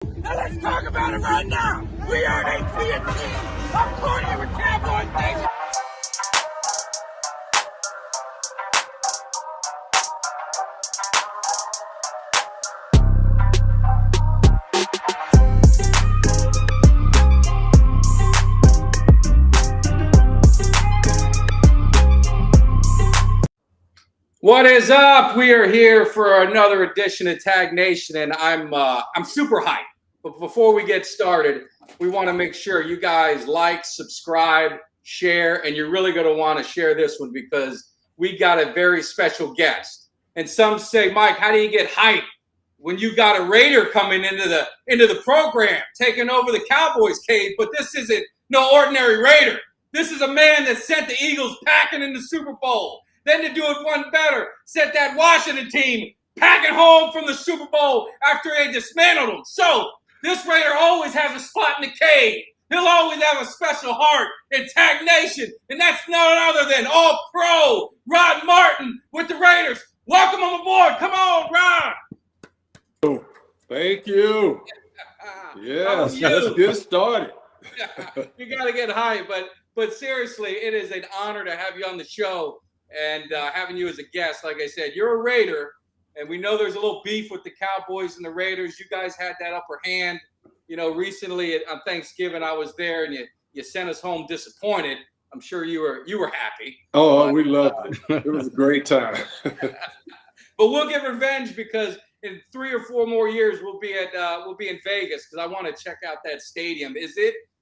Now let's talk about it right now. We are AT&T. I'm Courtney with Cowboys Nation. What is up? We are here for another edition of Tag Nation, and I'm super hyped. But before we get started, we want to make sure you guys like, subscribe, share, and you're really going to want to share this one because we got a very special guest. And some say, Mike, how do you get hyped when you got a Raider coming into the program, taking over the Cowboys cage? But this isn't no ordinary Raider. This is a man that sent the Eagles packing in the Super Bowl. Then to do it one better, sent that Washington team packing home from the Super Bowl after they dismantled them. So this Raider always has a spot in the cage. He'll always have a special heart in Tag Nation. And that's none other than All-Pro Rod Martin with the Raiders. Welcome on board. Come on, Rod. Thank you. Yes, let's get started. You got to get hyped. But seriously, it is an honor to have you on the show. And having you as a guest, like I said, you're a Raider, and we know there's a little beef with the Cowboys and the Raiders. You guys had that upper hand. You know, recently on Thanksgiving, I was there, and you sent us home disappointed. I'm sure you were happy. Oh, we loved it. It was a great time. But we'll get revenge because in 3 or 4 more years we'll be in Vegas because I want to check out that stadium.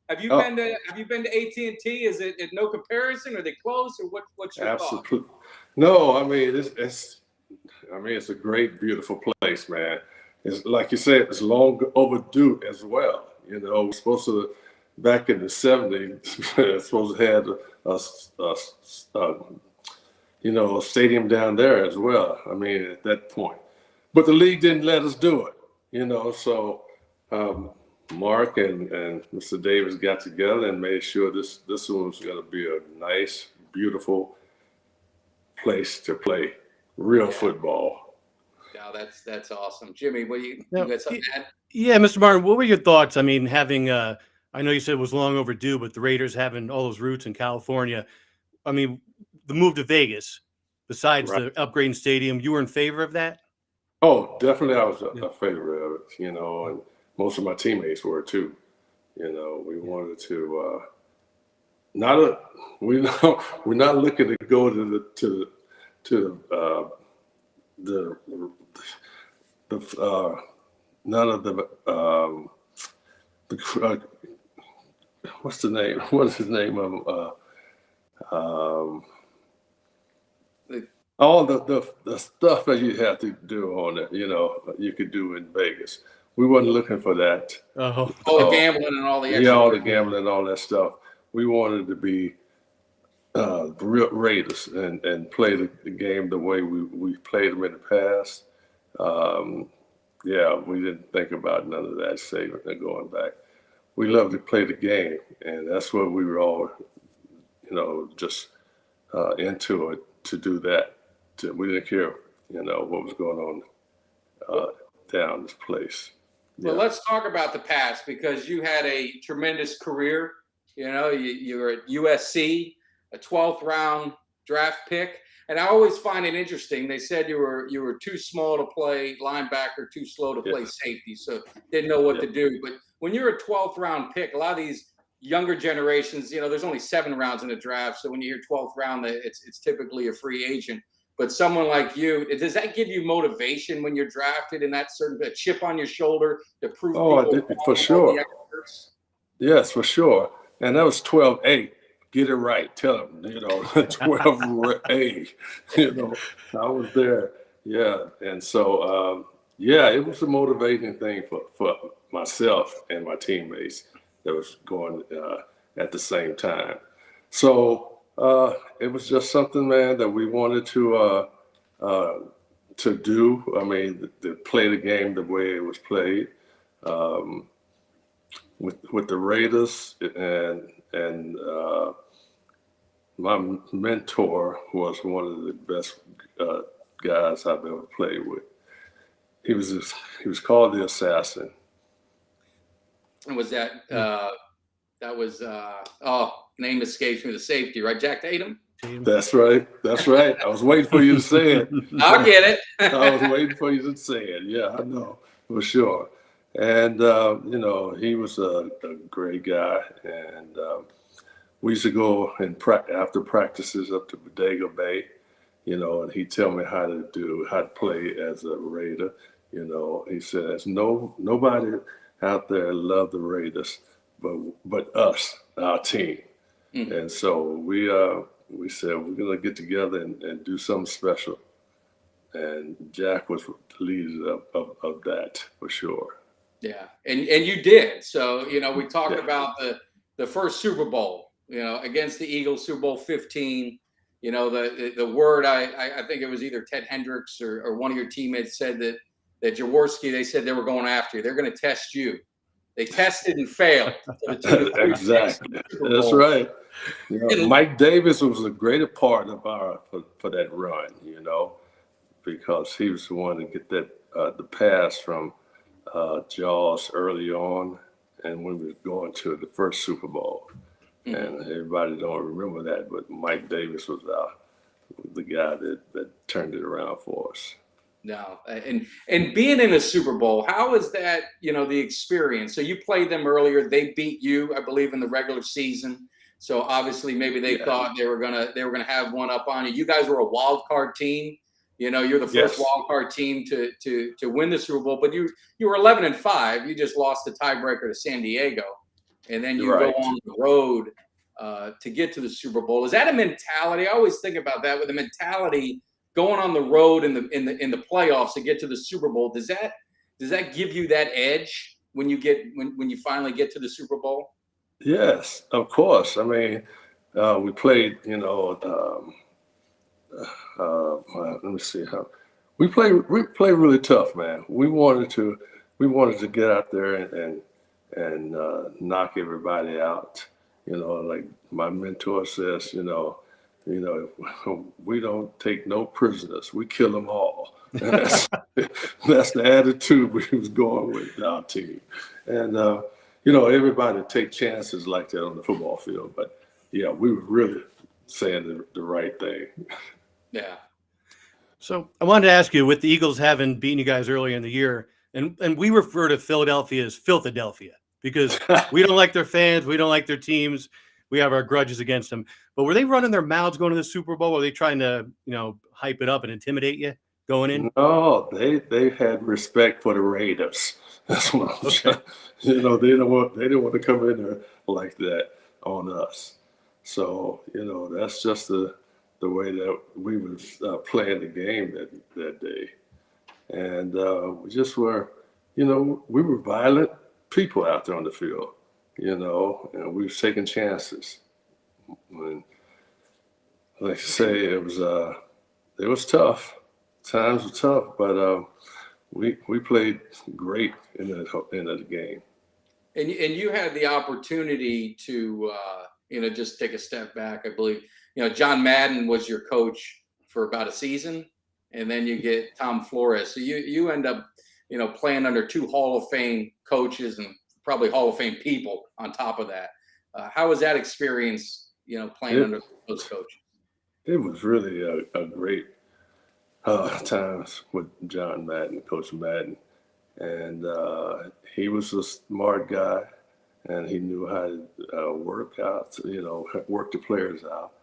Have you been to AT&T? Is it no comparison? Are they close, or what's your Absolutely. Thought? No, I mean it's a great, beautiful place, man. It's like you said, it's long overdue as well. You know, we're supposed to back in the '70s, supposed to have a stadium down there as well. I mean, at that point, but the league didn't let us do it. You know, so. Mark and Mr. Davis got together and made sure this one was going to be a nice, beautiful place to play real football. Yeah, that's awesome. Jimmy, you got something to add? Yeah, Mr. Martin, what were your thoughts? I mean, having I know you said it was long overdue, but the Raiders having all those roots in California, I mean, the move to Vegas, besides the upgrading stadium, you were in favor of that? Oh, definitely I was a favor of it, you know, and most of my teammates were too. You know, we wanted to we're not looking to go to none of the what's the name? What is his name of all the stuff that you have to do on it, you know, you could do in Vegas. We wasn't looking for that. Oh, the gambling and all the extra. Yeah, all the gambling and all that stuff. We wanted to be real Raiders and play the game the way we played them in the past. We didn't think about none of that saving and going back. We loved to play the game, and that's what we were all, you know, just into it to do that. We didn't care, you know, what was going on down this place. Well, let's talk about the past because you had a tremendous career. You know, you were at USC, a 12th round draft pick. And I always find it interesting. They said you were too small to play linebacker, too slow to play safety, so didn't know what to do. But when you're a 12th round pick, a lot of these younger generations, you know, there's only 7 rounds in the draft. So when you hear 12th round, it's typically a free agent. But someone like you, does that give you motivation when you're drafted and that certain chip on your shoulder to prove? For sure. Yes, for sure. And that was 12A. Get it right. Tell them, you know, 12A. You know, I was there. Yeah. And so, it was a motivating thing for myself and my teammates that was going at the same time. So, it was just something, man, that we wanted to do. I mean, to play the game the way it was played with the Raiders, and my mentor was one of the best guys I've ever played with. He was called the Assassin, And was that that was name escapes me, the safety, right? Jack Tatum. That's right. That's right. I was waiting for you to say it. I'll get it. I was waiting for you to say it. Yeah, I know for sure. And you know, he was a great guy, and we used to go and after practices up to Bodega Bay, you know, and he'd tell me how to play as a Raider. You know, he says nobody out there loved the Raiders, but us, our team. Mm-hmm. And so we said we're gonna get together and do something special. And Jack was the leader of that for sure. Yeah, and you did. So, you know, we talked about the first Super Bowl, you know, against the Eagles, Super Bowl 15. You know, the word I think it was either Ted Hendricks or one of your teammates said that Jaworski, they said they were going after you. They're going to test you. They tested and failed. Exactly. That's right. You know, Mike Davis was a greater part of for that run, you know, because he was the one to get that the pass from Jaws early on, and when we were going to the first Super Bowl. Mm-hmm. And everybody don't remember that, but Mike Davis was the guy that turned it around for us. No, and being in a Super Bowl, how is that, you know, the experience? So you played them earlier. They beat you, I believe, in the regular season. So obviously maybe they thought they were gonna have one up on you. You guys were a wild card team. You know, you're the first wild card team to win the Super Bowl, but you were 11-5. You just lost the tiebreaker to San Diego, and then you go on the road to get to the Super Bowl. Is that a mentality? I always think about that, with the mentality going on the road in the playoffs to get to the Super Bowl. Does that give you that edge when you finally get to the Super Bowl? Yes, of course. I mean, we played, you know. Let me see how we play really tough, man. We wanted to get out there and knock everybody out. You know, like my mentor says, you know, we don't take no prisoners. We kill them all. And that's the attitude we was going with our team. And you know, everybody take chances like that on the football field. But yeah, we were really saying the right thing. Yeah. So I wanted to ask you, with the Eagles having beaten you guys earlier in the year, and we refer to Philadelphia as Filthadelphia because we don't like their fans, we don't like their teams, we have our grudges against them. But were they running their mouths going to the Super Bowl? Or were they trying to, you know, hype it up and intimidate you going in? No, they had respect for the Raiders. That's what I'm saying. You know, they didn't want to come in there like that on us. So, you know, that's just the way that we was playing the game that day. And we just were, you know, we were violent people out there on the field, you know, and we were taking chances. And like I say, it was tough. Times were tough, but we played great in the game. And you had the opportunity to, you know, just take a step back. I believe, you know, John Madden was your coach for about a season, and then you get Tom Flores. So you end up, you know, playing under two Hall of Fame coaches and probably Hall of Fame people on top of that. How was that experience, you know, playing under those coaches? It was really a great times with John Madden, Coach Madden. And he was a smart guy, and he knew how to work the players out.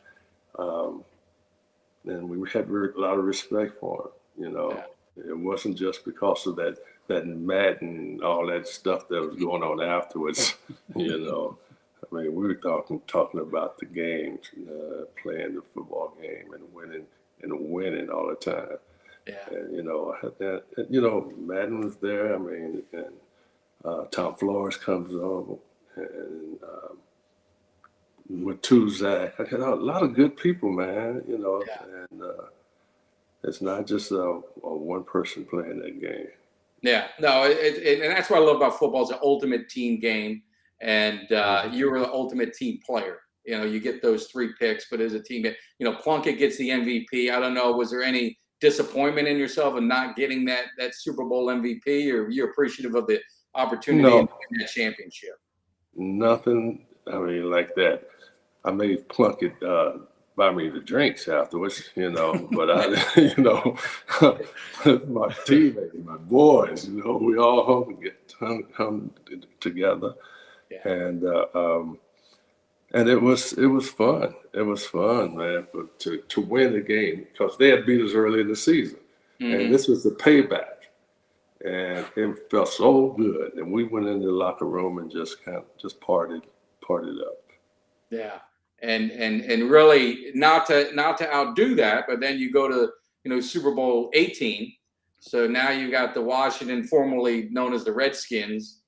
And we had a lot of respect for him, you know. Yeah. It wasn't just because of that Madden, all that stuff that was going on afterwards, you know. I mean, we were talking about the games, playing the football game and winning all the time. Yeah. And, you know, Madden was there. I mean, and Tom Flores comes on, and with Tuzak. I had a lot of good people, man, you know, and it's not just a one person playing that game. Yeah, no, and that's what I love about football. It's an ultimate team game, and you were the ultimate team player. You know, you get those 3 picks, but as a team, you know, Plunkett gets the MVP. I don't know, was there any disappointment in yourself of not getting that Super Bowl MVP, or were you appreciative of opportunity No. in that championship? Nothing, I mean, like that. I made Plunkett buy me the drinks afterwards, but I, my teammates, my boys, we all hung together. Yeah. And it was fun. It was fun, man, to win the game because they had beat us early in the season. And this was the payback. And it felt so good. And we went into the locker room and just partied up. Yeah. And really not to outdo that, but then you go to Super Bowl 18. So now you got the Washington, formerly known as the Redskins,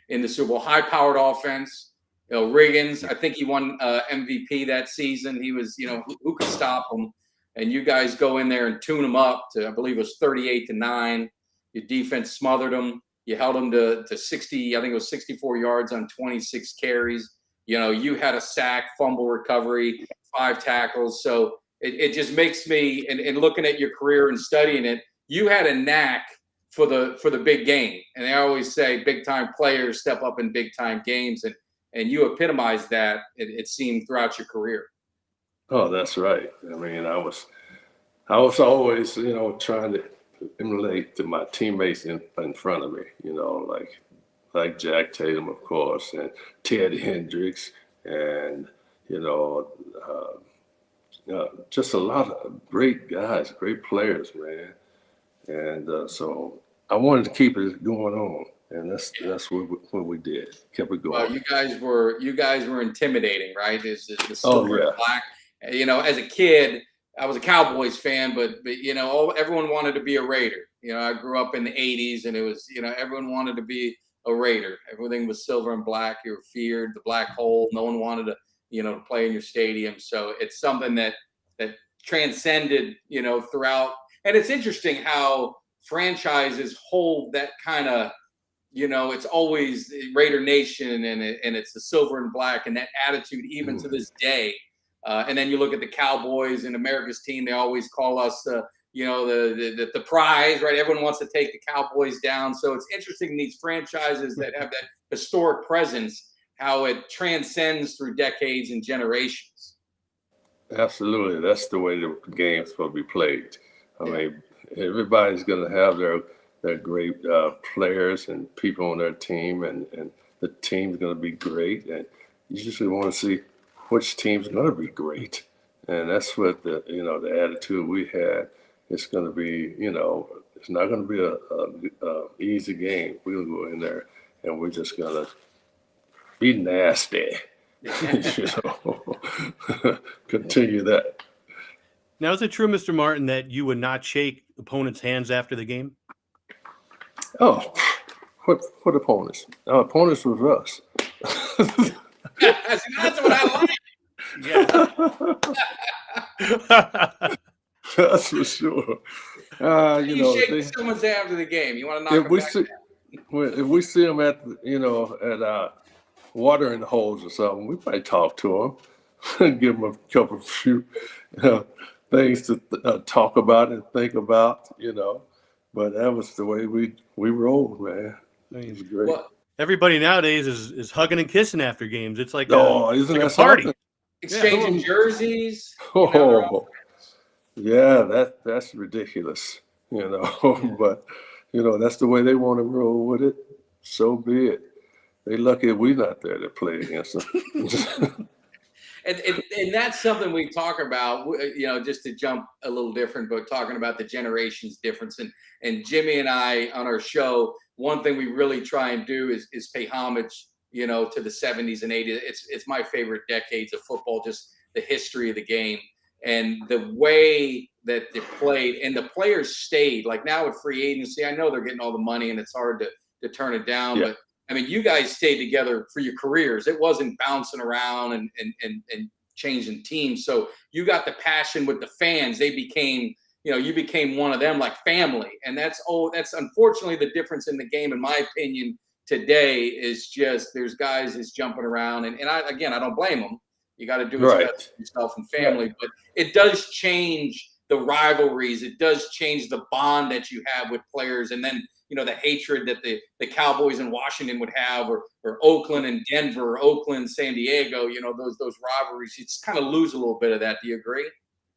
in the Super Bowl, high-powered offense. Riggins, I think he won MVP that season. He was, who could stop him? And you guys go in there and tune them up to, I believe it was 38-9. Your defense smothered them. You held them to 60, I think it was 64 yards on 26 carries. You had a sack, fumble recovery, 5 tackles. So it just makes me, and looking at your career and studying it, you had a knack for the big game. And they always say big time players step up in big time games. And you epitomized that, it seemed, throughout your career. Oh, that's right. I mean, I was always, trying to emulate to my teammates in front of me, like Jack Tatum, of course, and Ted Hendricks, and just a lot of great guys, great players, man. And so I wanted to keep it going on, and that's what we did. Kept it going. Well, you guys were intimidating, right? Is the Oh, silver yeah. and black? As a kid, I was a Cowboys fan, but everyone wanted to be a Raider. I grew up in the 80s, and it was, everyone wanted to be a Raider. Everything was silver and black. You were feared, the black hole. No one wanted to, to play in your stadium. So it's something that transcended, throughout. And it's interesting how franchises hold that kind of, it's always Raider Nation, and it's the silver and black, and that attitude even to this day. And then you look at the Cowboys and America's team; they always call us, the prize, right? Everyone wants to take the Cowboys down. So it's interesting, these franchises that have that historic presence, how it transcends through decades and generations. Absolutely, that's the way the game's supposed to be played. I mean, everybody's going to have their great players and people on their team, and the team's going to be great. And you just want to see which team's going to be great. And that's what the attitude we had. It's going to be, it's not going to be a easy game. We'll go in there and we're just going to be nasty. Continue that. Now, is it true, Mr. Martin, that you would not shake opponents' hands after the game? Oh, what opponents? Our opponents was us. That's what I like. Yeah. That's for sure. You shake someone's hand after the game. You want to knock them back if we see them at watering holes or something, we might talk to them and give them a couple of few things to talk about and think about, But that was the way we rolled, man. It was great. Well, everybody nowadays is hugging and kissing after games. It's like isn't like that a party. something? exchanging jerseys. Yeah, that's ridiculous, But that's the way they want to roll with it. So be it. They lucky we're not there to play against them. And that's something we talk about, just to jump a little different, but talking about the generations difference. And Jimmy and I on our show, one thing we really try and do is pay homage, to the 70s and 80s. It's my favorite decades of football, just the history of the game and the way that they played, and the players stayed. Like now with free agency, I know they're getting all the money and it's hard to turn it down, but I mean, you guys stayed together for your careers. It wasn't bouncing around and changing teams. So you got the passion with the fans. They became, you became one of them, like family. And that's unfortunately the difference in the game, in my opinion, today is just there's guys that's jumping around. And I don't blame them. You got to do what's best for yourself and family. Right. But it does change the rivalries. It does change the bond that you have with players. And then the hatred that the Cowboys in Washington would have, or Oakland and Denver, or Oakland, San Diego, those rivalries. You just kind of lose a little bit of that. Do you agree?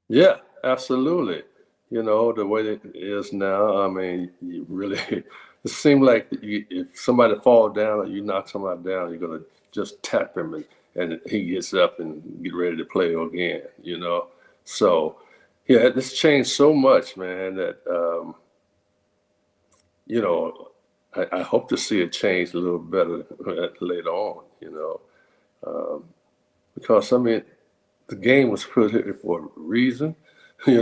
Yeah, absolutely. The way it is now, I mean, you really, it seems like if somebody falls down or you knock somebody down, you're going to just tap him and he gets up and get ready to play again, So, yeah, it's changed so much, man, that, I hope to see it change a little better later on, because, I mean, the game was put here for a reason, I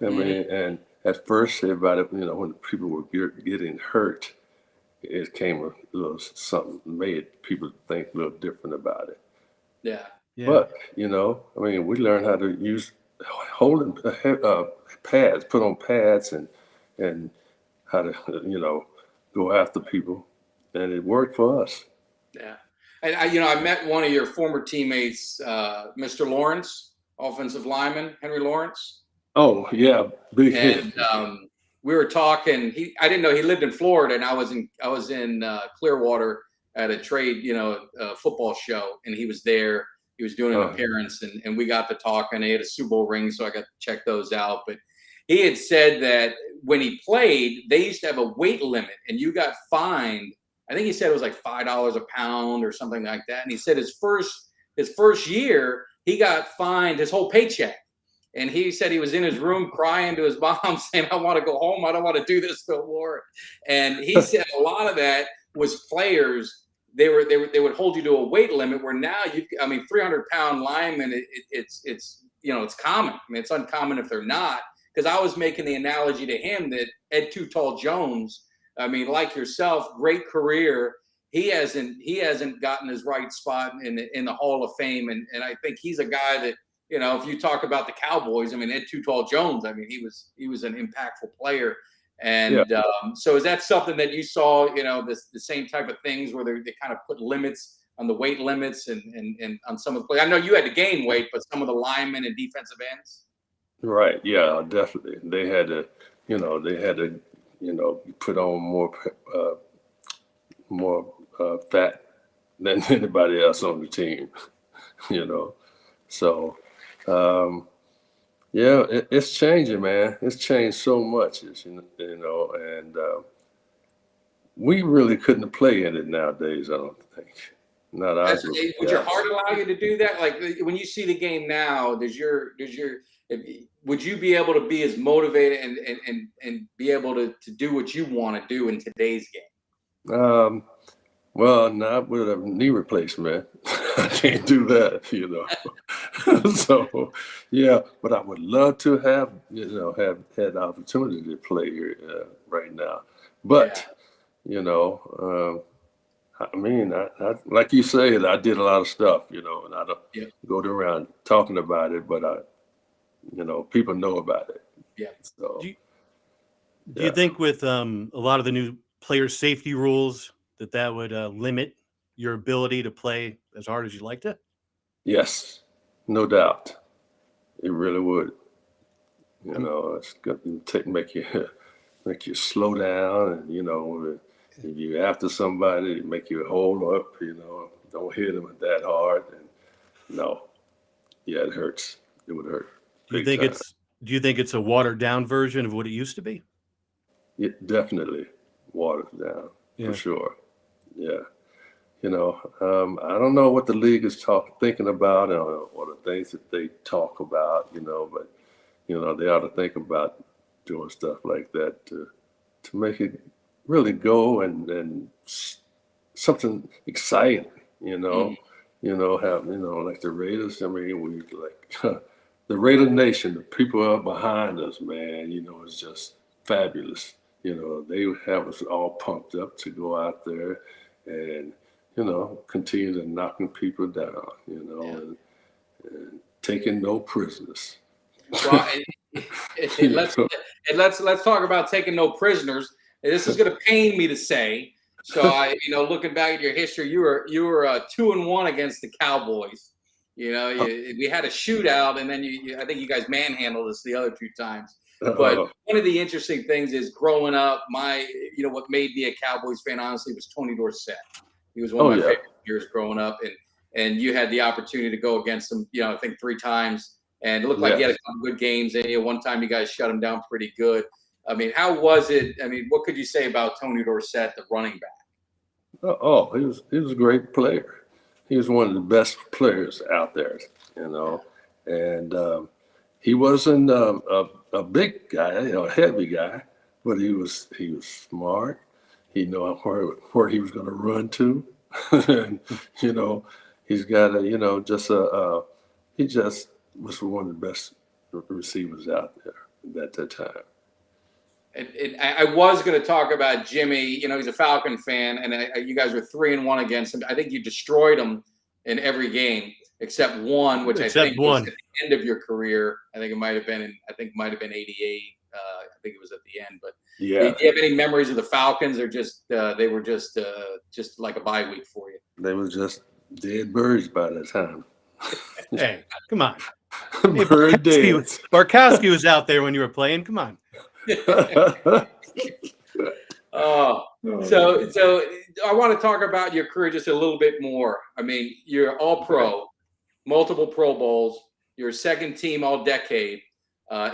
mean, and at first everybody, when people were getting hurt, it came a little something, made people think a little different about it. Yeah. But, I mean, we learned how to use holding pads, put on pads and how to, go after people. And it worked for us. Yeah. And I met one of your former teammates, Mr. Lawrence, offensive lineman, Henry Lawrence. Oh, yeah. Big hit. And we were talking. I didn't know he lived in Florida, and I was in Clearwater at a trade, football show, and he was there. He was doing an appearance, and we got to talking. He had a Super Bowl ring, so I got to check those out. But he had said that when he played, they used to have a weight limit, and you got fined. I think he said it was like $5 a pound or something like that. And he said his first year, he got fined his whole paycheck. And he said he was in his room crying to his mom, saying, "I want to go home. I don't want to do this no more." And he said a lot of that was players. They would hold you to a weight limit where now 300-pound linemen, it's common. I mean, it's uncommon if they're not. Because I was making the analogy to him that Ed Too Tall Jones, I mean, like yourself, great career. He hasn't gotten his right spot in the Hall of Fame, and I think he's a guy that, if you talk about the Cowboys, I mean, Ed Too Tall Jones, I mean, he was an impactful player. And so is that something that you saw, the same type of things where they kind of put limits on the weight limits and on some of the players? I know you had to gain weight, but some of the linemen and defensive ends? Right. Yeah, definitely. They had to, put on more fat than anybody else on the team, So, it's changing, man. It's changed so much, and we really couldn't play in it nowadays, I don't think. Not our group. Would your heart allow you to do that? Like when you see the game now, would you be able to be as motivated and be able to do what you want to do in today's game? Well, not with a knee replacement. I can't do that, So, yeah, but I would love to have had the opportunity to play here right now. But, I mean, I like you said, I did a lot of stuff, and I don't go around talking about it, but people know about it. Yeah. So, do you think with a lot of the new player safety rules that would limit your ability to play as hard as you'd like to? Yes, no doubt. It really would. It's going to make you slow down, and if you're after somebody, make you hold up. Don't hit them that hard. And it hurts. It would hurt. Do you think it's a watered down version of what it used to be? It definitely watered down for sure. Yeah. I don't know what the league is thinking about or the things that they talk about, but, they ought to think about doing stuff like that to make it really go and something exciting, have, like the Raiders. I mean, we like the Raider Nation, the people are behind us, man, it's just fabulous. They have us all pumped up to go out there and, continue to knocking people down, and taking no prisoners. Well, let's talk about taking no prisoners. This is going to pain me to say. So looking back at your history, you were 2-1 against the Cowboys. We had a shootout, and then I think you guys manhandled us the other two times. But one of the interesting things is growing up, what made me a Cowboys fan, honestly, was Tony Dorsett. He was one of my favorite players growing up. And you had the opportunity to go against him, I think 3 times. And it looked like he had a couple good games. And one time you guys shut him down pretty good. I mean, how was it? I mean, what could you say about Tony Dorsett, the running back? He was a great player. He was one of the best players out there, and he wasn't a big guy, a heavy guy, but he was smart. He knew where he was going to run to, and he's got he just was one of the best receivers out there at that time. And I was going to talk about Jimmy. He's a Falcon fan, and you guys were 3-1 against him. I think you destroyed him in every game except one, which I think was at the end of your career. I think it might have been '88. I think it was at the end. But do you have any memories of the Falcons, or just they were just like a bye week for you? They were just dead birds by that time. Hey, come on. Bird dead. Barkowski was out there when you were playing. Come on. So I want to talk about your career just a little bit more. I mean, you're all pro, multiple Pro Bowls. You're a second team all decade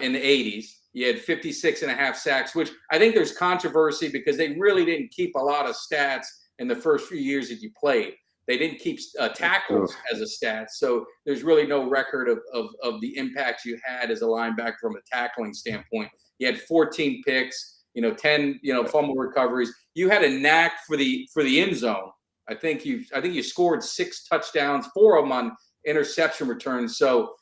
in the 80s. You had 56.5 sacks, which I think there's controversy because they really didn't keep a lot of stats in the first few years that you played. They didn't keep tackles as a stat. So there's really no record of the impact you had as a linebacker from a tackling standpoint. You had 14 picks, 10, fumble recoveries. You had a knack for the end zone. I think you scored 6 touchdowns, 4 of them on interception returns. So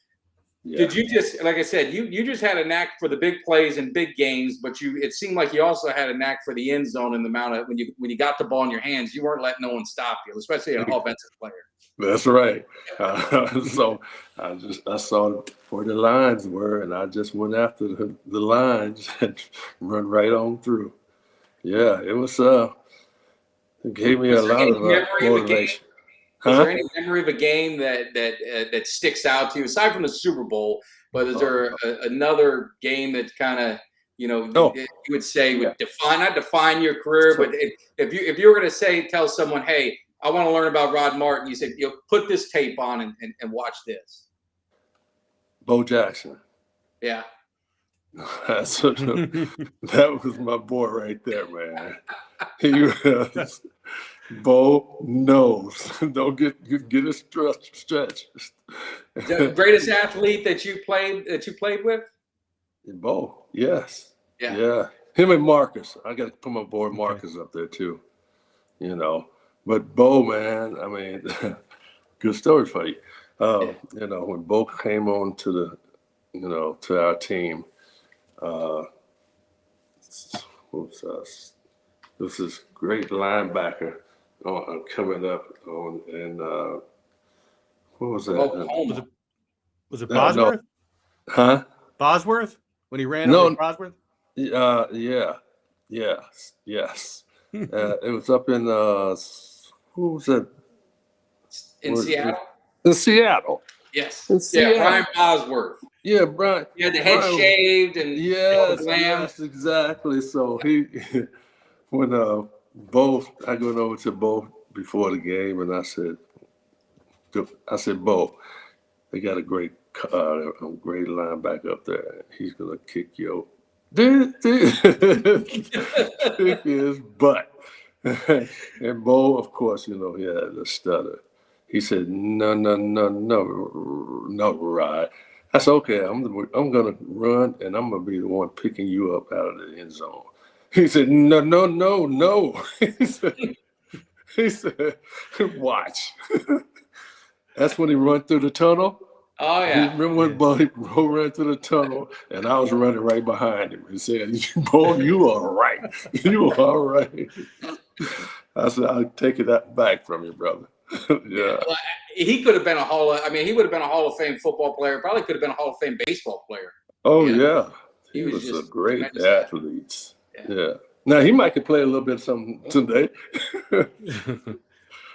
did you just, like I said, you just had a knack for the big plays and big games, but it seemed like you also had a knack for the end zone and the amount of when you got the ball in your hands, you weren't letting no one stop you, especially an offensive player. That's right. So I saw where the lines were, and I just went after the lines and run right on through. Yeah, it was. It gave me a lot of motivation. Is there any memory of a game that sticks out to you aside from the Super Bowl? But is there another game that kind of you would say would not define your career, but if you were going to tell someone, hey, I want to learn about Rod Martin, you said, put this tape on and watch this. Bo Jackson. Yeah. That was my boy right there, man. He was. Bo knows. Don't get it stretched. The greatest athlete that you played with? Bo, yes. Yeah. Him and Marcus. I got to put my boy Marcus up there too. But Bo, man, I mean, good story for you. When Bo came on to to our team, this is great linebacker coming up on, and what was that? Was it Bosworth? No. Huh? Bosworth when he ran over Bosworth? Yes. It was up in who was it? In Seattle. In Seattle. Yes. In Seattle. Brian Bosworth. Yeah, Brian. He had the head shaved and yes, exactly. So when I went over to Bo before the game, and I said, Bo, they got a great linebacker up there. He's gonna kick your kick his butt. And Bo, of course, he had a stutter. He said, no, Rod. I said, okay, I'm gonna run, and I'm gonna be the one picking you up out of the end zone. He said, no. He said, watch. That's when he run through the tunnel. Oh, yeah. Remember when Bo ran through the tunnel, and I was running right behind him. He said, Bo, you are right. You are right. I said, I'll take it back from you, brother. Yeah. Well, he could have been he would have been a Hall of Fame football player. Probably could have been a Hall of Fame baseball player. Oh, yeah. He was a great athlete. Yeah. Now, he might could play a little bit something today.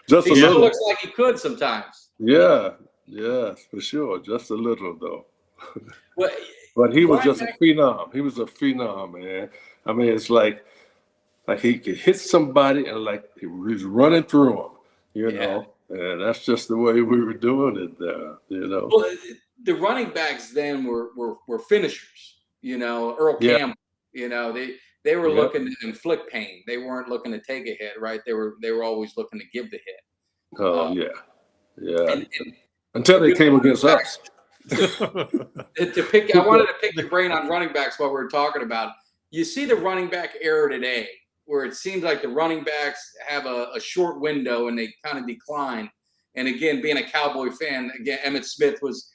Just a little. Looks like he could sometimes. Yeah, for sure. Just a little, though. Well, But he was running just a phenom. He was a phenom, man. I mean, it's like he could hit somebody and like he was running through them, you know. And that's just the way we were doing it there, you know. Well, the running backs then were finishers, you know. Earl Campbell, you know, they were looking to inflict pain. They weren't looking to take a hit, right? They were always looking to give the hit. Oh and until they came against us. I wanted to pick your brain on running backs while we were talking about. You see the running back era today, where it seems like the running backs have a short window and they kind of decline. And again, being a Cowboy fan, again, Emmitt Smith was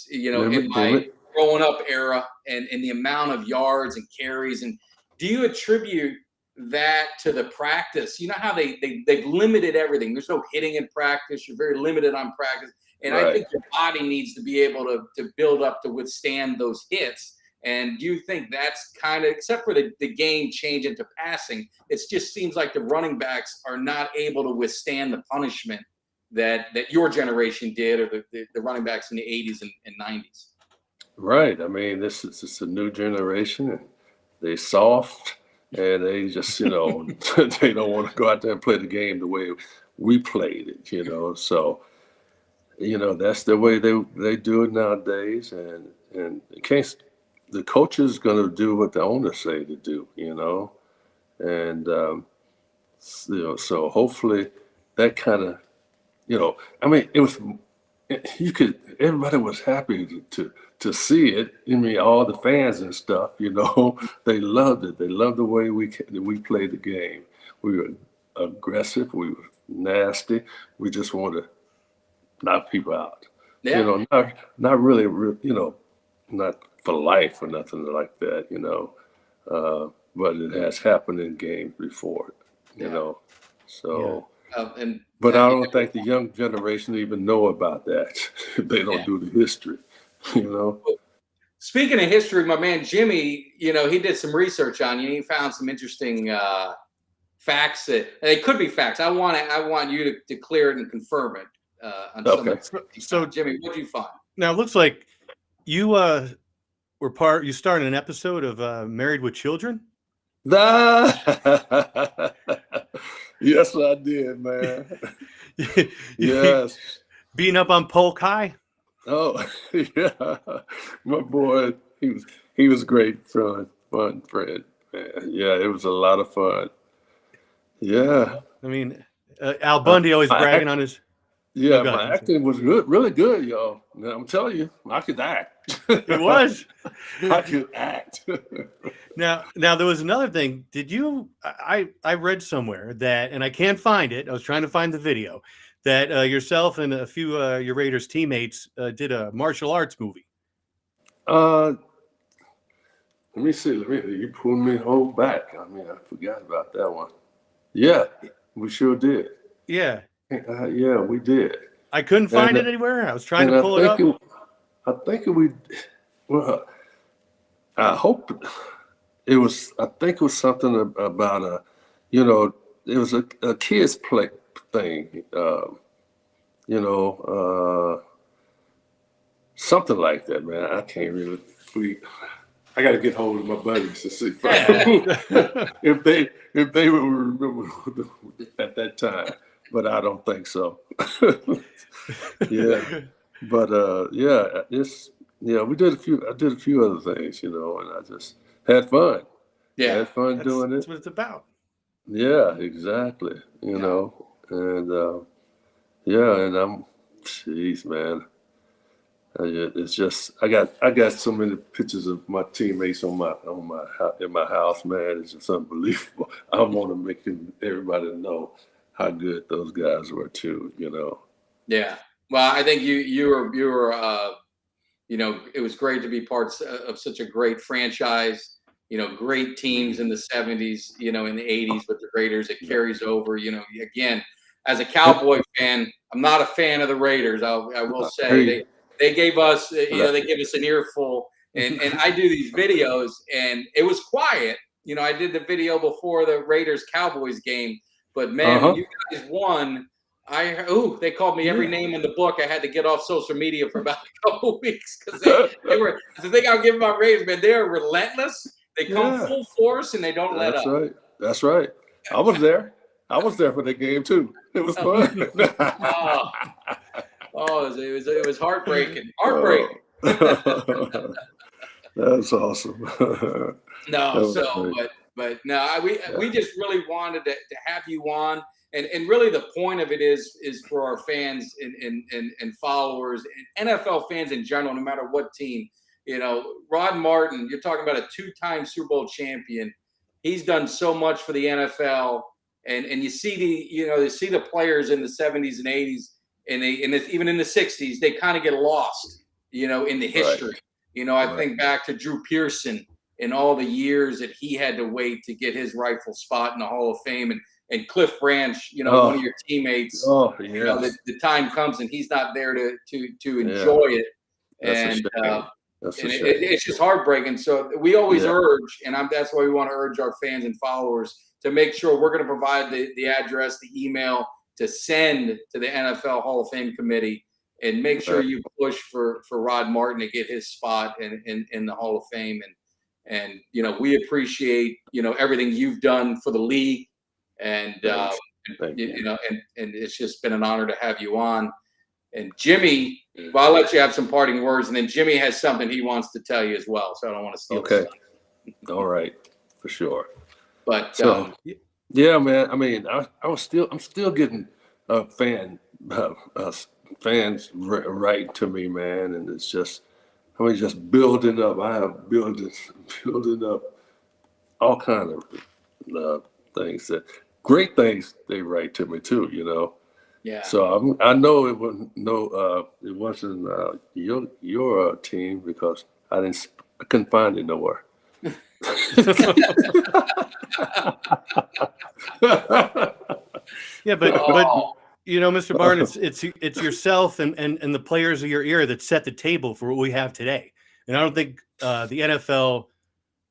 you know, in my growing up era, and the amount of yards and carries. And do you attribute that to the practice? You know how they've limited everything. There's no hitting in practice. You're very limited on practice. And I think your body needs to be able to build up to withstand those hits. And do you think that's kind of, except for the game change into passing, it just seems like the running backs are not able to withstand the punishment that your generation did, or the running backs in the 80s and 90s? Right. I mean, this is a new generation. And they soft, and they just, you know, they don't want to go out there and play the game the way we played it, you know. So, you know, that's the way they do it nowadays. And in case the coach is going to do what the owners say to do, you know. And, you know, so hopefully that kind of, you know, I mean, everybody was happy to see it. I mean, all the fans and stuff, you know, they loved it. They loved the way we played the game. We were aggressive. We were nasty. We just wanted to knock people out. You know, not really, you know, not for life or nothing like that, you know. But it has happened in games before, you know. So. But I don't think the young generation even know about that. They don't do the history, you know. Speaking of history, my man Jimmy, you know, he did some research on you. He found some interesting facts that they could be facts. I want you to clear it and confirm it. On so Jimmy, what did you find? Now it looks like you you starred in an episode of Married with Children. Yes, I did, man. Yes. Beating up on Polk High. Oh, yeah. My boy, he was great, fun friend. Man. Yeah, it was a lot of fun. Yeah. I mean, Al Bundy always bragging on his. Yeah, my acting was good, really good, y'all. I'm telling you, I could act. It was. I could act. Now there was another thing. Did you? I read somewhere that, and I can't find it. I was trying to find the video that yourself and a few your Raiders teammates did a martial arts movie. Let me see. You pulled me whole back. I mean, I forgot about that one. Yeah, we sure did. Yeah. Yeah, we did. I couldn't find it anywhere. I was trying to pull it up. I think well, I hope it was, I think it was something about you know, it was a kids play thing, you know, something like that, man. I can't really, I got to get hold of my buddies to see if they will remember at that time. But I don't think so. Yeah, but we did I did a few other things, you know, and I just had fun. Yeah, had fun doing it. That's what it's about. Yeah, exactly. You know, and and I'm, jeez, man. It's just I got so many pictures of my teammates in my house, man. It's just unbelievable. I want to make everybody know how good those guys were too, you know. Yeah. Well, I think you were you know, it was great to be parts of such a great franchise, you know, great teams in the 70s, you know, in the 80s with the Raiders. It carries over, you know. Again, as a Cowboy fan, I'm not a fan of the Raiders. I will say they gave us, you know, they gave us an earful, and I do these videos, and it was quiet. You know, I did the video before the Raiders Cowboys game. But man, when you guys won, They called me every name in the book. I had to get off social media for about a couple weeks because they were. The thing I'll give my Rays, man, they're relentless. They come full force and they don't let up. That's right. That's right. I was there. I was there for the game too. It was fun. It was heartbreaking. Heartbreaking. That's awesome. But no, we just really wanted to have you on, and really the point of it is for our fans and followers and NFL fans in general, no matter what team. You know, Rod Martin, you're talking about a 2-time Super Bowl champion. He's done so much for the NFL, and you see the players in the 70s and 80s, and even in the 60s, they kind of get lost, in the history. Right. I think back to Drew Pearson and all the years that he had to wait to get his rightful spot in the Hall of Fame, and Cliff Branch, one of your teammates. The time comes and he's not there to enjoy it, it's just heartbreaking. So we always urge, and that's why we want to urge our fans and followers to make sure we're going to provide the address, the email to send to the NFL Hall of Fame committee, and make sure you push for Rod Martin to get his spot in the Hall of Fame. And we appreciate everything you've done for the league, and it's just been an honor to have you on. And Jimmy, well, I'll let you have some parting words, and then Jimmy has something he wants to tell you as well. So I don't want to steal. Okay. All right, for sure. But yeah, man. I mean, I'm still getting fans writing to me, man, and it's just, just building up. I have building up all kind of things, great things they write to me too, Yeah. So I know it wasn't your team, because I couldn't find it nowhere. Yeah, but Mr. Barnes, it's yourself and the players of your era that set the table for what we have today. And I don't think the NFL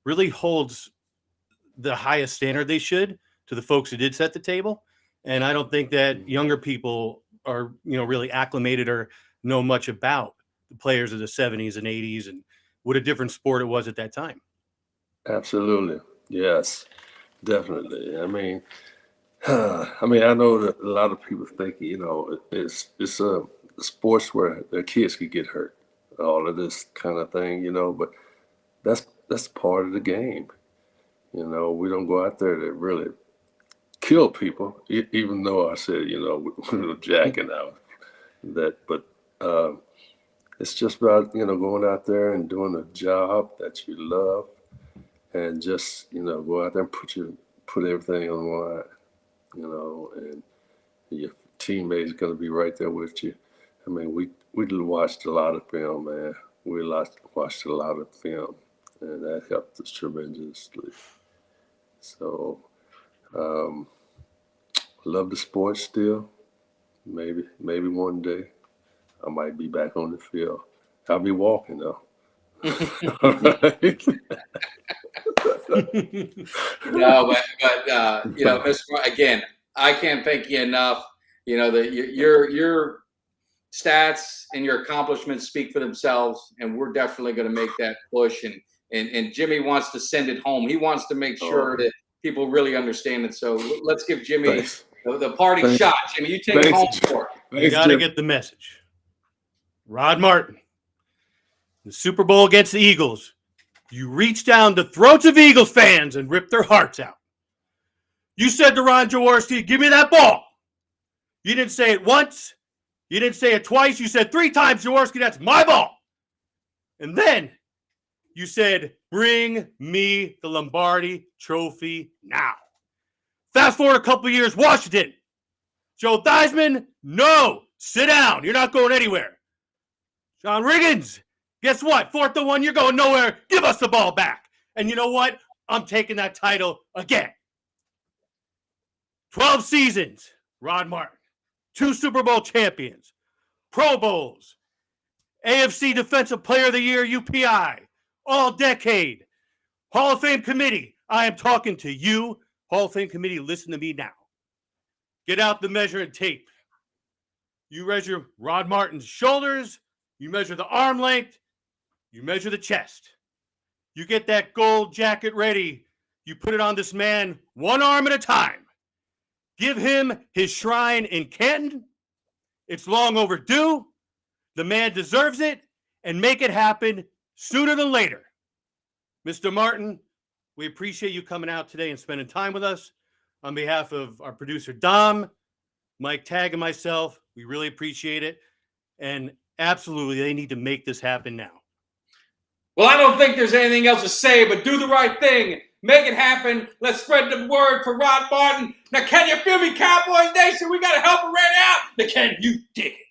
really holds the highest standard they should to the folks who did set the table. And I don't think that younger people are, really acclimated or know much about the players of the 70s and 80s and what a different sport it was at that time. Absolutely. Yes, definitely. I know that a lot of people think, it's a sports where their kids could get hurt, all of this kind of thing, but that's part of the game. We don't go out there to really kill people, even though I said, we're jacking out that, but it's just about, going out there and doing a job that you love, and just, go out there and put everything on the line, and your teammates going to be right there with you. We watched a lot of film, man. We watched a lot of film, and that helped us tremendously. So, love the sport still. Maybe one day I might be back on the field. I'll be walking though. No, but Mr. Again, I can't thank you enough. Your stats and your accomplishments speak for themselves, and we're definitely going to make that push. And Jimmy wants to send it home. He wants to make sure that people really understand it. So let's give Jimmy the parting shot. Jimmy, you take it home for it. You got to get the message. Rod Martin, the Super Bowl against the Eagles, you reached down the throats of Eagles fans and ripped their hearts out. You said to Ron Jaworski, give me that ball. You didn't say it once. You didn't say it twice. You said 3 times, Jaworski, that's my ball. And then you said, bring me the Lombardi trophy now. Fast forward a couple of years, Washington. Joe Theismann, no, sit down. You're not going anywhere. John Riggins, guess what? 4th and 1, you're going nowhere. Give us the ball back. And you know what? I'm taking that title again. 12 seasons, Rod Martin. 2 Super Bowl champions. Pro Bowls. AFC Defensive Player of the Year, UPI. All decade. Hall of Fame committee. I am talking to you. Hall of Fame committee, listen to me now. Get out the measuring tape. You measure Rod Martin's shoulders. You measure the arm length. You measure the chest. You get that gold jacket ready. You put it on this man one arm at a time. Give him his shrine in Canton. It's long overdue. The man deserves it, and make it happen sooner than later. Mr. Martin, we appreciate you coming out today and spending time with us. On behalf of our producer, Dom, Mike Tagg, and myself, we really appreciate it. And absolutely, they need to make this happen now. Well, I don't think there's anything else to say, but do the right thing. Make it happen. Let's spread the word for Rod Martin. Now, can you feel me, Cowboys Nation? We got to help him right out. Now, can you dig it?